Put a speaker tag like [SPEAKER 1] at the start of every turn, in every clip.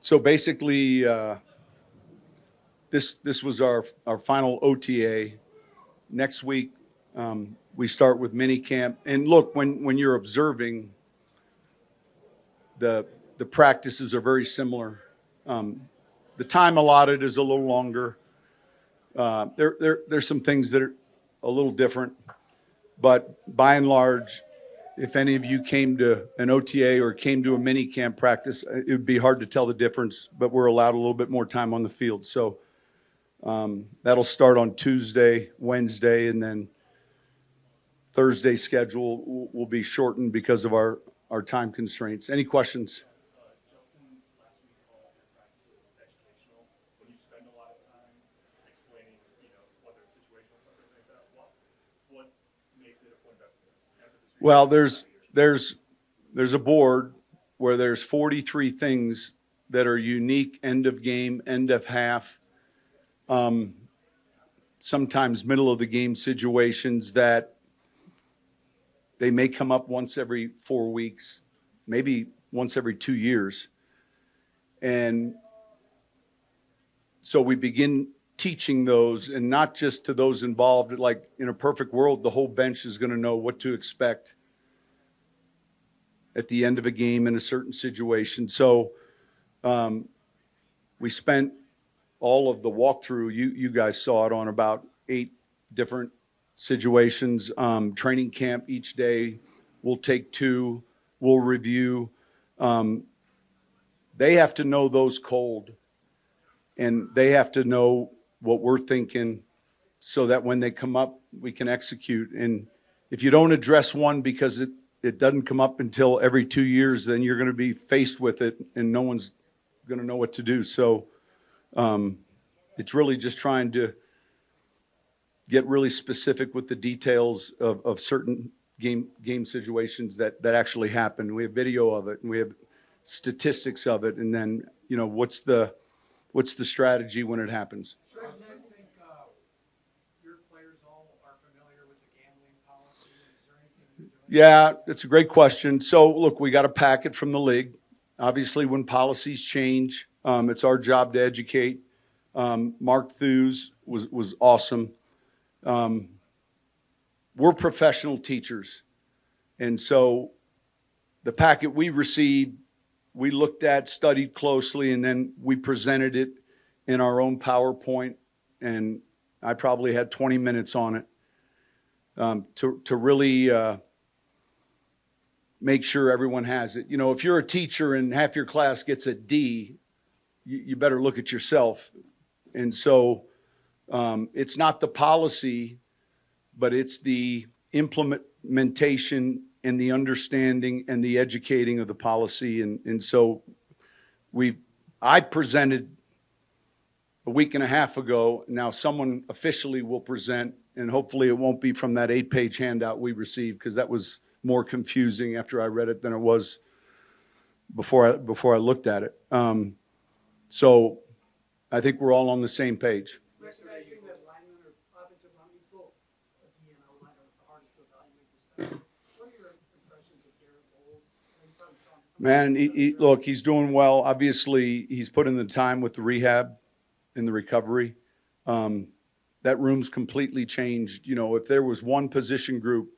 [SPEAKER 1] So basically, this was our final OTA. Next week, we start with minicamp. And look, when you're observing, the practices are very similar. The time allotted is a little longer. There's some things that are a little different, but by and large, if any of you came to an OTA or came to a mini camp practice, it would be hard to tell the difference, but we're allowed a little bit more time on the field. So that'll start on Tuesday, Wednesday, and then Thursday schedule will be shortened because of our time constraints. Any questions?
[SPEAKER 2] Justin, last week called your practices educational. When you spend a lot of time explaining, whether it's situational stuff or like that, what makes it a point of emphasis?
[SPEAKER 1] Well, there's a board where there's 43 things that are unique end of game, end of half, sometimes middle of the game situations that they may come up once every 4 weeks, maybe once every 2 years. And so we begin teaching those, and not just to those involved. Like in a perfect world, the whole bench is going to know what to expect at the end of a game in a certain situation. So we spent all of the walkthrough, you guys saw it, on about 8 different situations. Training camp each day, we'll take 2, we'll review. They have to know those cold, and they have to know what we're thinking so that when they come up, we can execute. And if you don't address one because it doesn't come up until every 2 years, then you're going to be faced with it and no one's going to know what to do. So it's really just trying to get really specific with the details of certain game situations that actually happen. We have video of it, and we have statistics of it, and then what's the strategy when it happens.
[SPEAKER 3] Sure. I think your players all are familiar with the gambling policy. Is there anything you're doing?
[SPEAKER 1] Yeah, it's a great question. So look, we got a packet from the league. Obviously, when policies change, it's our job to educate. Mark Thews was awesome. We're professional teachers. And so the packet we received, we looked at, studied closely, and then we presented it in our own PowerPoint. And I probably had 20 minutes on it to really make sure everyone has it. If you're a teacher and half your class gets a D, you better look at yourself. And so it's not the policy, but it's the implementation and the understanding and the educating of the policy. And so I presented a week and a half ago. Now someone officially will present, and hopefully it won't be from that 8-page handout we received, because that was more confusing after I read it than it was before I looked at it. So I think we're all on the same page.
[SPEAKER 3] Recognizing that linemen or offensive linemen, both DNO line are the hardest to evaluate this stuff. What are your impressions of Garrett Bowles?
[SPEAKER 1] Man, look, he's doing well. Obviously, he's put in the time with the rehab and the recovery. That room's completely changed. If there was one position group,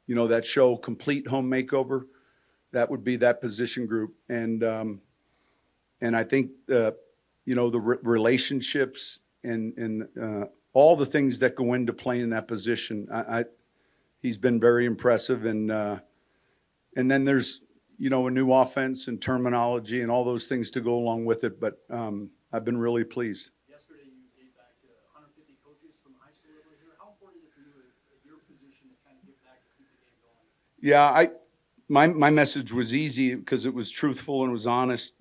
[SPEAKER 1] that show complete home makeover, that would be that position group. And I think the relationships and all the things that go into playing that position, he's been very impressive. And then there's a new offense and terminology and all those things to go along with it. But I've been really pleased.
[SPEAKER 3] Yesterday you gave back to 150 coaches from high school over here. How important is it for you at your position to kind of give back to keep the game going?
[SPEAKER 1] Yeah, my message was easy because it was truthful and it was honest.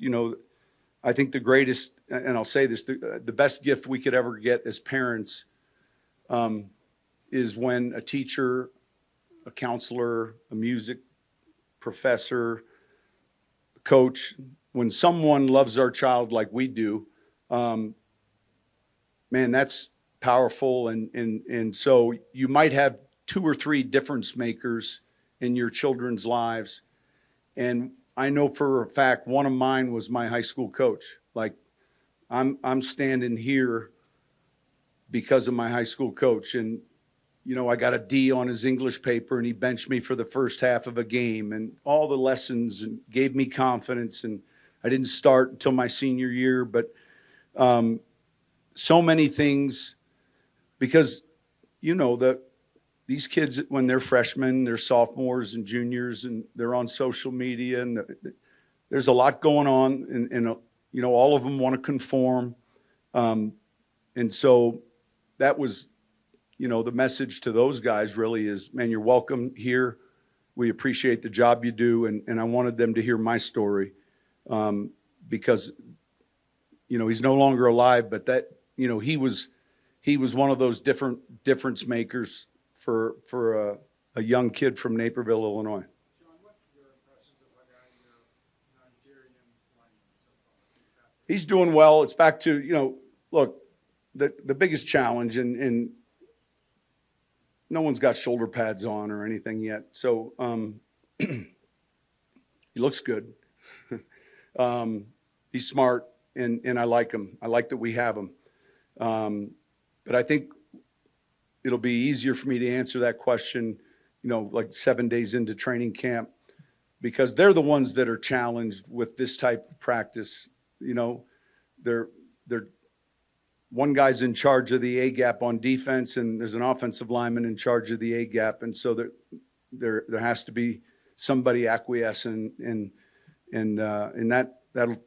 [SPEAKER 1] I think the greatest, and I'll say this, the best gift we could ever get as parents is when a teacher, a counselor, a music professor, a coach, when someone loves our child like we do, man, that's powerful. And so you might have 2 or 3 difference makers in your children's lives. And I know for a fact one of mine was my high school coach. Like, I'm standing here because of my high school coach. And, I got a D on his English paper, and he benched me for the first half of a game, and all the lessons, and gave me confidence. And I didn't start until my senior year, but so many things, because, these kids, when they're freshmen, they're sophomores and juniors, and they're on social media, and there's a lot going on, and all of them want to conform. And so that was, the message to those guys really is, man, you're welcome here. We appreciate the job you do. And I wanted them to hear my story, because, he's no longer alive, but that, he was one of those difference makers for a young kid from Naperville, Illinois.
[SPEAKER 3] Sean, what are your impressions of what Jerry and Lonnie so far?
[SPEAKER 1] He's doing well. It's back to, look, the biggest challenge, and no one's got shoulder pads on or anything yet. So he looks good. He's smart, and I like him. I like that we have him. But I think it'll be easier for me to answer that question, like 7 days into training camp, because they're the ones that are challenged with this type of practice. They're one guy's in charge of the A gap on defense, and there's an offensive lineman in charge of the A gap, and so there has to be somebody acquiescent, and that'll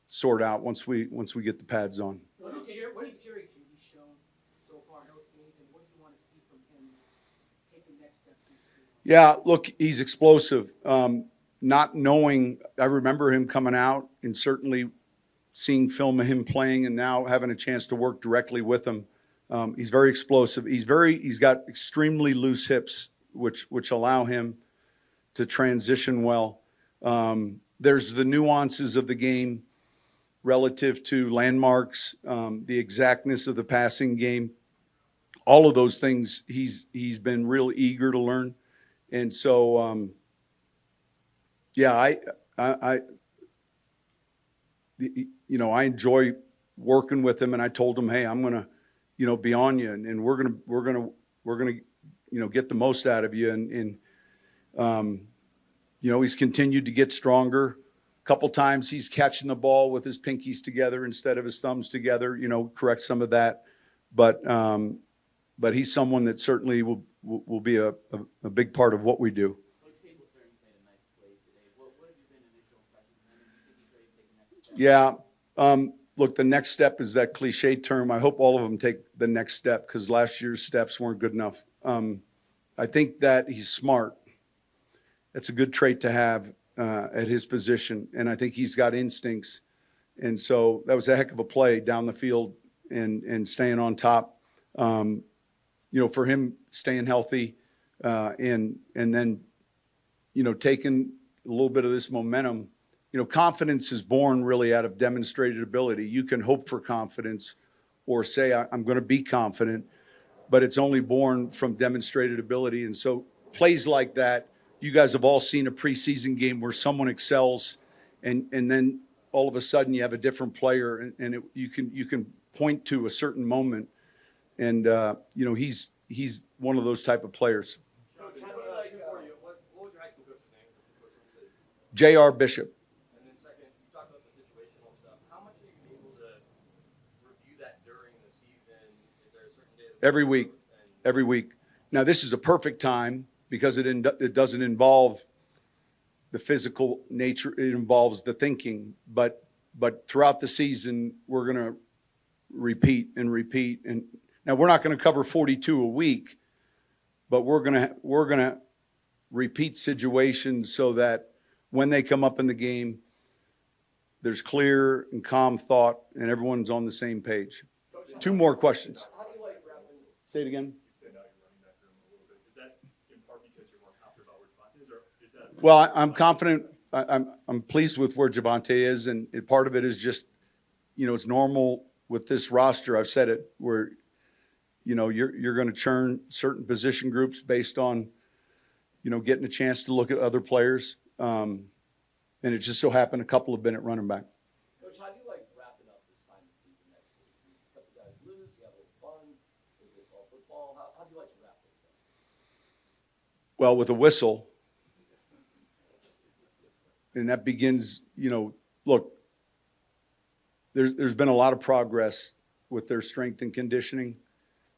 [SPEAKER 1] sort out once we get the pads on.
[SPEAKER 3] What has Jerry Jeudy shown so far? I know it's amazing. What do you want to see from him to take the next step?
[SPEAKER 1] Yeah, look, he's explosive. Not knowing, I remember him coming out, and certainly seeing film of him playing, and now having a chance to work directly with him. He's very explosive. He's got extremely loose hips, which allow him to transition well. There's the nuances of the game relative to landmarks, the exactness of the passing game. All of those things he's been real eager to learn. And so, I enjoy working with him, and I told him, hey, I'm going to, be on you, and we're going to, get the most out of you. And he's continued to get stronger. A couple times he's catching the ball with his pinkies together instead of his thumbs together, correct some of that. But he's someone that certainly will be a big part of what we do.
[SPEAKER 4] Coach Payton certainly played a nice play today. What have you been initial impressions of him? Do you think he's ready to take the next step?
[SPEAKER 1] Yeah. Look, the next step is that cliche term. I hope all of them take the next step, because last year's steps weren't good enough. I think that he's smart. That's a good trait to have at his position, and I think he's got instincts. And so that was a heck of a play down the field and staying on top. For him staying healthy, and then, taking a little bit of this momentum. Confidence is born really out of demonstrated ability. You can hope for confidence or say, I'm going to be confident, but it's only born from demonstrated ability. And so plays like that, you guys have all seen a preseason game where someone excels, and then all of a sudden you have a different player, and you can point to a certain moment. And, he's one of those type of players.
[SPEAKER 2] Coach, what was your high school coach's name?
[SPEAKER 1] J.R. Bishop.
[SPEAKER 2] And then second, you talked about the situational stuff. How much are you able to review that during the season? Is there a certain day?
[SPEAKER 1] Every week. Now, this is a perfect time because it doesn't involve the physical nature. It involves the thinking. But throughout the season, we're going to repeat. And now we're not going to cover 42 a week, but we're going to repeat situations so that when they come up in the game, there's clear and calm thought, and everyone's on the same page. Two more questions.
[SPEAKER 3] How do you like grappling?
[SPEAKER 1] Say it again.
[SPEAKER 2] You've been out your running back room a little bit. Is that in part because you're more confident about where Javonte is, or is that?
[SPEAKER 1] Well, I'm confident. I'm pleased with where Javonte is, and part of it is just, it's normal with this roster. I've said it, where, you're going to churn certain position groups based on, getting a chance to look at other players. And And it just so happened a couple have been at running back.
[SPEAKER 5] Coach, how do you like wrapping up this time of the season next week? Do you cut the guys loose? You have a little fun? Is it all football? How do you like to wrap things up?
[SPEAKER 1] Well, with a whistle. And that begins, look, there's been a lot of progress with their strength and conditioning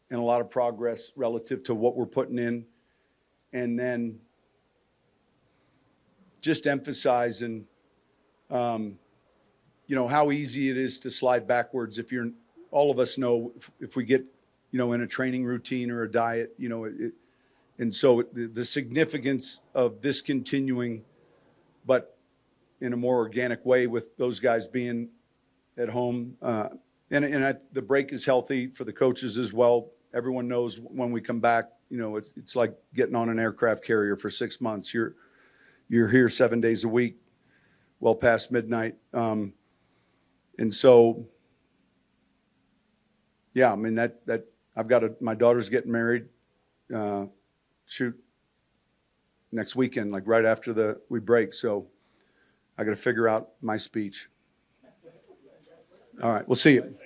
[SPEAKER 1] and a lot of progress relative to what we're putting in. And then just emphasizing, how easy it is to slide backwards all of us know if we get, in a training routine or a diet, and so the significance of this continuing, but in a more organic way with those guys being at home. The break is healthy for the coaches as well. Everyone knows when we come back, it's like getting on an aircraft carrier for 6 months. You're here 7 days a week, well past midnight. And so, yeah, I mean, that I've got my daughter's getting married, next weekend, like right after we break. So I got to figure out my speech. All right, we'll see you.